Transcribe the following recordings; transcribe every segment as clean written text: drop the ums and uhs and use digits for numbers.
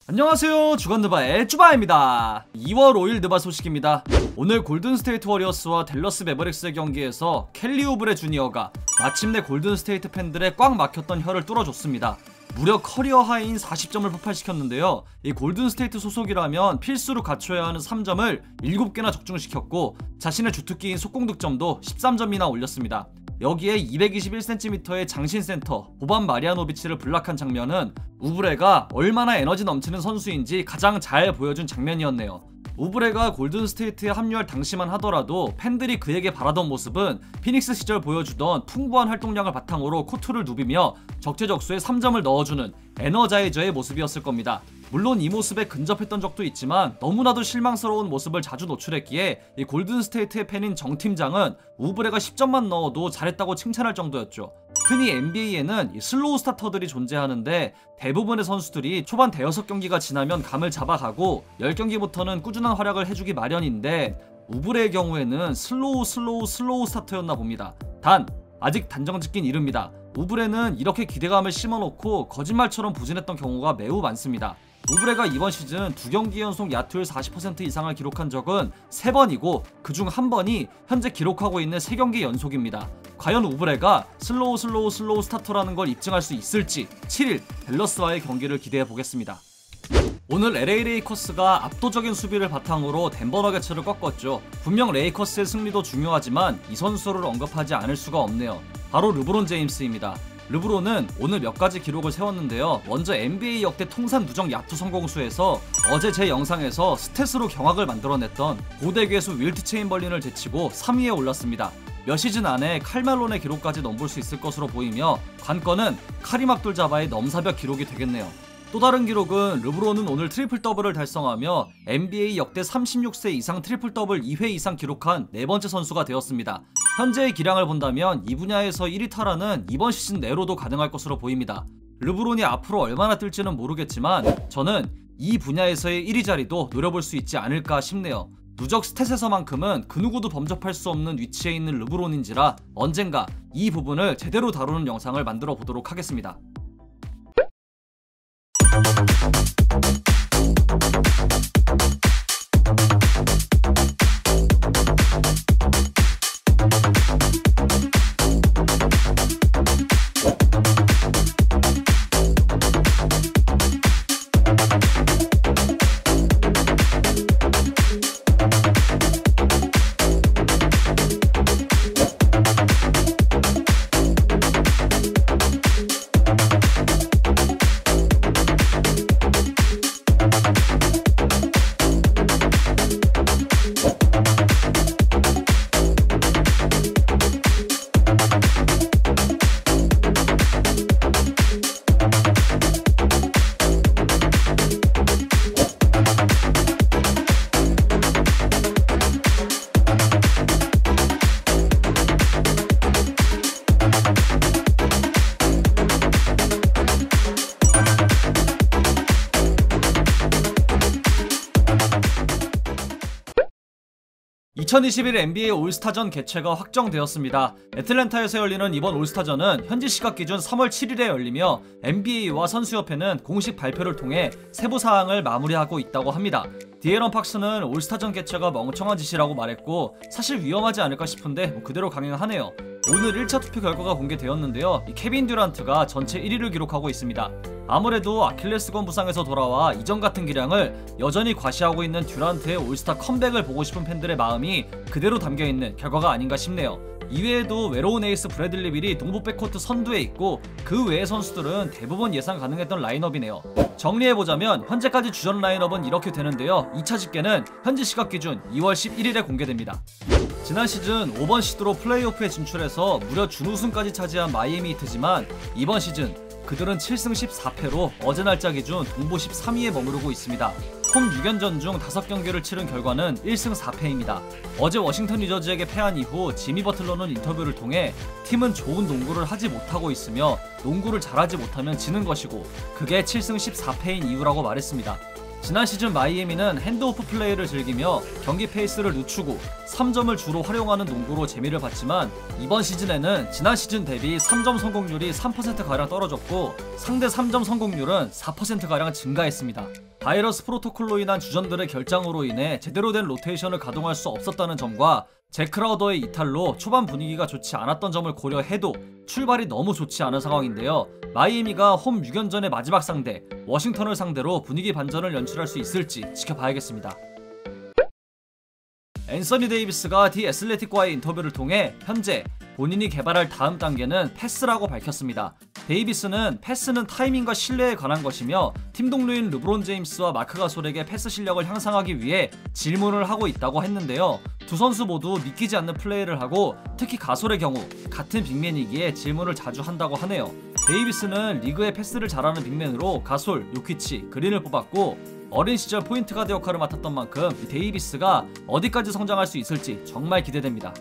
안녕하세요, 주간느바의 쭈바입니다. 2월 5일 느바 소식입니다. 오늘 골든스테이트 워리어스와 댈러스 매버릭스의 경기에서 켈리 우브레 주니어가 마침내 골든스테이트 팬들의 꽉 막혔던 혀를 뚫어줬습니다. 무려 커리어 하이인 40점을 폭발시켰는데요. 이 골든스테이트 소속이라면 필수로 갖춰야 하는 3점을 7개나 적중시켰고, 자신의 주특기인 속공득점도 13점이나 올렸습니다. 여기에 221cm의 장신 센터 보반 마리아노비치를 블락한 장면은 우브레가 얼마나 에너지 넘치는 선수인지 가장 잘 보여준 장면이었네요. 우브레가 골든스테이트에 합류할 당시만 하더라도 팬들이 그에게 바라던 모습은 피닉스 시절 보여주던 풍부한 활동량을 바탕으로 코트를 누비며 적재적소에 3점을 넣어주는 에너자이저의 모습이었을 겁니다. 물론 이 모습에 근접했던 적도 있지만 너무나도 실망스러운 모습을 자주 노출했기에 이 골든스테이트의 팬인 정 팀장은 우브레가 10점만 넣어도 잘했다고 칭찬할 정도였죠. 흔히 NBA에는 슬로우 스타터들이 존재하는데 대부분의 선수들이 초반 대여섯 경기가 지나면 감을 잡아가고 10경기부터는 꾸준한 활약을 해주기 마련인데, 우브레의 경우에는 슬로우 스타터였나 봅니다. 단 아직 단정짓긴 이릅니다. 우브레는 이렇게 기대감을 심어놓고 거짓말처럼 부진했던 경우가 매우 많습니다. 우브레가 이번 시즌 2경기 연속 야투율 40% 이상을 기록한 적은 3번이고 그중 1번이 현재 기록하고 있는 3경기 연속입니다. 과연 우브레가 슬로우 스타터라는 걸 입증할 수 있을지 7일 댈러스와의 경기를 기대해보겠습니다. 오늘 LA 레이커스가 압도적인 수비를 바탕으로 덴버 너게츠를 꺾었죠. 분명 레이커스의 승리도 중요하지만 이 선수를 언급하지 않을 수가 없네요. 바로 르브론 제임스입니다. 르브론은 오늘 몇 가지 기록을 세웠는데요. 먼저 NBA 역대 통산 누적 야투 성공수에서 어제 제 영상에서 스탯으로 경악을 만들어냈던 고대 괴수 윌트 체인벌린을 제치고 3위에 올랐습니다. 몇 시즌 안에 칼멜론의 기록까지 넘볼 수 있을 것으로 보이며 관건은 카림 압둘 자바의 넘사벽 기록이 되겠네요. 또 다른 기록은 르브론은 오늘 트리플 더블을 달성하며 NBA 역대 36세 이상 트리플 더블 2회 이상 기록한 4번째 선수가 되었습니다. 현재의 기량을 본다면 이 분야에서 1위 탈환은 이번 시즌 내로도 가능할 것으로 보입니다. 르브론이 앞으로 얼마나 뜰지는 모르겠지만 저는 이 분야에서의 1위 자리도 노려볼 수 있지 않을까 싶네요. 누적 스탯에서만큼은 그 누구도 범접할 수 없는 위치에 있는 르브론인지라 언젠가 이 부분을 제대로 다루는 영상을 만들어 보도록 하겠습니다. 2021 NBA 올스타전 개최가 확정되었습니다. 애틀랜타에서 열리는 이번 올스타전은 현지 시각 기준 3월 7일에 열리며 NBA와 선수협회는 공식 발표를 통해 세부 사항을 마무리하고 있다고 합니다. 디에런 팍스는 올스타전 개최가 멍청한 짓이라고 말했고 사실 위험하지 않을까 싶은데 그대로 강행하네요. 오늘 1차 투표 결과가 공개되었는데요. 케빈 듀란트가 전체 1위를 기록하고 있습니다. 아무래도 아킬레스건 부상에서 돌아와 이전 같은 기량을 여전히 과시하고 있는 듀란트의 올스타 컴백을 보고 싶은 팬들의 마음이 그대로 담겨있는 결과가 아닌가 싶네요. 이외에도 외로운 에이스 브래들리 빌이 동부 백코트 선두에 있고 그 외의 선수들은 대부분 예상 가능했던 라인업이네요. 정리해보자면 현재까지 주전 라인업은 이렇게 되는데요. 2차 집계는 현지 시각 기준 2월 11일에 공개됩니다. 지난 시즌 5번 시드로 플레이오프에 진출해서 무려 준우승까지 차지한 마이애미 히트지만 이번 시즌 그들은 7승 14패로 어제 날짜 기준 동부 13위에 머무르고 있습니다. 홈 6연전 중 5경기를 치른 결과는 1승 4패입니다. 어제 워싱턴 위저즈에게 패한 이후 지미 버틀러는 인터뷰를 통해 팀은 좋은 농구를 하지 못하고 있으며 농구를 잘하지 못하면 지는 것이고 그게 7승 14패인 이유라고 말했습니다. 지난 시즌 마이애미는 핸드오프 플레이를 즐기며 경기 페이스를 늦추고 3점을 주로 활용하는 농구로 재미를 봤지만 이번 시즌에는 지난 시즌 대비 3점 성공률이 3%가량 떨어졌고 상대 3점 성공률은 4%가량 증가했습니다. 바이러스 프로토콜로 인한 주전들의 결장으로 인해 제대로 된 로테이션을 가동할 수 없었다는 점과 잭 크라우더의 이탈로 초반 분위기가 좋지 않았던 점을 고려해도 출발이 너무 좋지 않은 상황인데요. 마이애미가 홈 6연전의 마지막 상대 워싱턴을 상대로 분위기 반전을 연출할 수 있을지 지켜봐야겠습니다. 앤서니 데이비스가 디 애슬레틱과의 인터뷰를 통해 현재 본인이 개발할 다음 단계는 패스라고 밝혔습니다. 데이비스는 패스는 타이밍과 신뢰에 관한 것이며 팀 동료인 르브론 제임스와 마크 가솔에게 패스 실력을 향상하기 위해 질문을 하고 있다고 했는데요. 두 선수 모두 믿기지 않는 플레이를 하고 특히 가솔의 경우 같은 빅맨이기에 질문을 자주 한다고 하네요. 데이비스는 리그의 패스를 잘하는 빅맨으로 가솔, 요키치, 그린을 뽑았고 어린 시절 포인트 가드 역할을 맡았던 만큼 데이비스가 어디까지 성장할 수 있을지 정말 기대됩니다.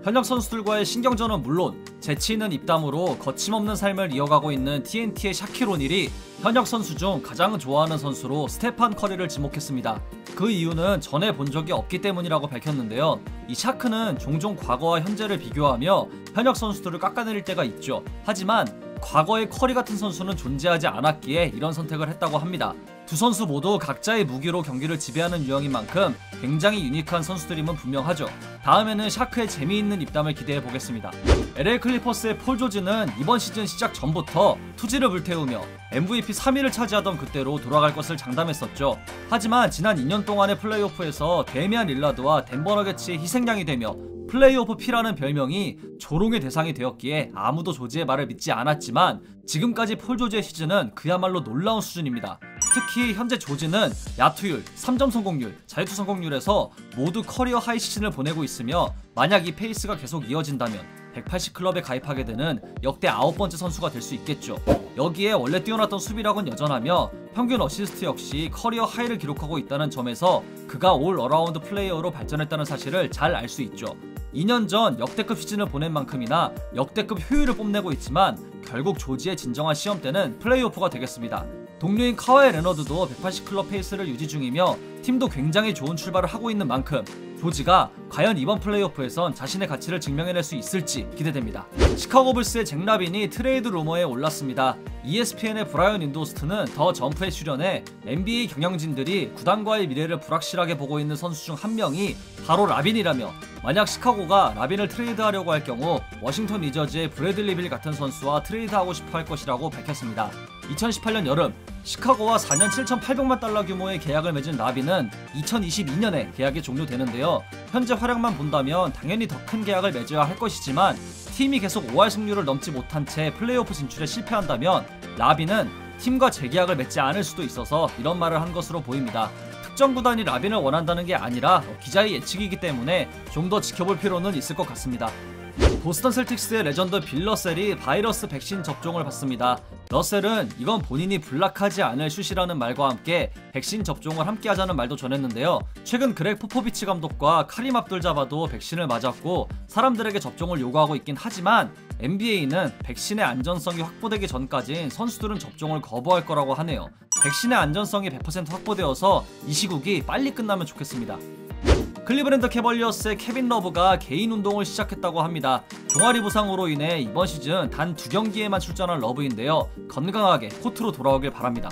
현역 선수들과의 신경전은 물론 재치 있는 입담으로 거침없는 삶을 이어가고 있는 TNT의 샤킬 오닐이 현역 선수 중 가장 좋아하는 선수로 스테판 커리를 지목했습니다. 그 이유는 전에 본 적이 없기 때문이라고 밝혔는데요. 이 샤크는 종종 과거와 현재를 비교하며 현역 선수들을 깎아내릴 때가 있죠. 하지만 과거의 커리 같은 선수는 존재하지 않았기에 이런 선택을 했다고 합니다. 두 선수 모두 각자의 무기로 경기를 지배하는 유형인 만큼 굉장히 유니크한 선수들임은 분명하죠. 다음에는 샤크의 재미있는 입담을 기대해보겠습니다. LA 클리퍼스의 폴 조지는 이번 시즌 시작 전부터 투지를 불태우며 MVP 3위를 차지하던 그때로 돌아갈 것을 장담했었죠. 하지만 지난 2년 동안의 플레이오프에서 데미안 릴라드와 덴버 너게츠의 희생양이 되며 플레이오프 P라는 별명이 조롱의 대상이 되었기에 아무도 조지의 말을 믿지 않았지만 지금까지 폴 조지의 시즌은 그야말로 놀라운 수준입니다. 특히 현재 조지는 야투율, 3점 성공률, 자유투 성공률에서 모두 커리어 하이 시즌을 보내고 있으며 만약 이 페이스가 계속 이어진다면 180클럽에 가입하게 되는 역대 9번째 선수가 될 수 있겠죠. 여기에 원래 뛰어났던 수비력은 여전하며 평균 어시스트 역시 커리어 하이를 기록하고 있다는 점에서 그가 올 어라운드 플레이어로 발전했다는 사실을 잘 알 수 있죠. 2년 전 역대급 시즌을 보낸 만큼이나 역대급 효율을 뽐내고 있지만 결국 조지의 진정한 시험대는 플레이오프가 되겠습니다. 동료인 카와이 레너드도 180클럽 페이스를 유지 중이며 팀도 굉장히 좋은 출발을 하고 있는 만큼 조지가 과연 이번 플레이오프에선 자신의 가치를 증명해낼 수 있을지 기대됩니다. 시카고 불스의 잭 라빈이 트레이드 루머에 올랐습니다. ESPN의 브라이언 인도스트는 더 점프에 출연해 NBA 경영진들이 구단과의 미래를 불확실하게 보고 있는 선수 중 한 명이 바로 라빈이라며 만약 시카고가 라빈을 트레이드하려고 할 경우 워싱턴 위저즈의 브래들리 빌 같은 선수와 트레이드하고 싶어 할 것이라고 밝혔습니다. 2018년 여름 시카고와 4년 7,800만 달러 규모의 계약을 맺은 라빈은 2022년에 계약이 종료되는데요. 현재 활약만 본다면 당연히 더 큰 계약을 맺어야 할 것이지만 팀이 계속 5할 승률을 넘지 못한 채 플레이오프 진출에 실패한다면 라빈은 팀과 재계약을 맺지 않을 수도 있어서 이런 말을 한 것으로 보입니다. 특정 구단이 라빈을 원한다는 게 아니라 기자의 예측이기 때문에 좀 더 지켜볼 필요는 있을 것 같습니다. 보스턴 셀틱스의 레전드 빌 러셀이 바이러스 백신 접종을 받습니다. 러셀은 이건 본인이 불락하지 않을 슛이라는 말과 함께 백신 접종을 함께 하자는 말도 전했는데요. 최근 그렉 포포비치 감독과 카림 압둘 자바도 백신을 맞았고 사람들에게 접종을 요구하고 있긴 하지만 NBA는 백신의 안전성이 확보되기 전까진 선수들은 접종을 거부할 거라고 하네요. 백신의 안전성이 100% 확보되어서 이 시국이 빨리 끝나면 좋겠습니다. 클리브랜드 캐벌리어스의 케빈 러브가 개인 운동을 시작했다고 합니다. 종아리 부상으로 인해 이번 시즌 단 2경기에만 출전한 러브인데요. 건강하게 코트로 돌아오길 바랍니다.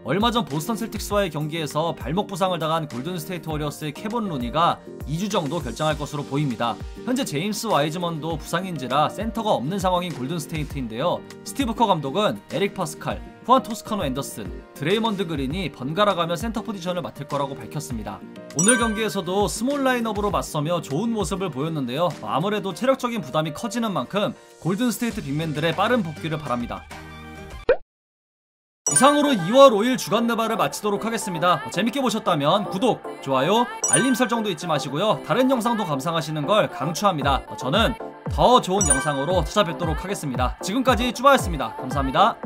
얼마 전 보스턴 셀틱스와의 경기에서 발목 부상을 당한 골든 스테이트 워리어스의 케본 루니가 2주 정도 결장할 것으로 보입니다. 현재 제임스 와이즈먼도 부상인지라 센터가 없는 상황인 골든 스테이트인데요. 스티브 커 감독은 에릭 파스칼, 후안 토스카노 앤더슨, 드레이먼드 그린이 번갈아가며 센터 포지션을 맡을 거라고 밝혔습니다. 오늘 경기에서도 스몰 라인업으로 맞서며 좋은 모습을 보였는데요. 아무래도 체력적인 부담이 커지는 만큼 골든 스테이트 빅맨들의 빠른 복귀를 바랍니다. 이상으로 2월 5일 주간 느바를 마치도록 하겠습니다. 재밌게 보셨다면 구독, 좋아요, 알림 설정도 잊지 마시고요. 다른 영상도 감상하시는 걸 강추합니다. 저는 더 좋은 영상으로 찾아뵙도록 하겠습니다. 지금까지 쭈바였습니다. 감사합니다.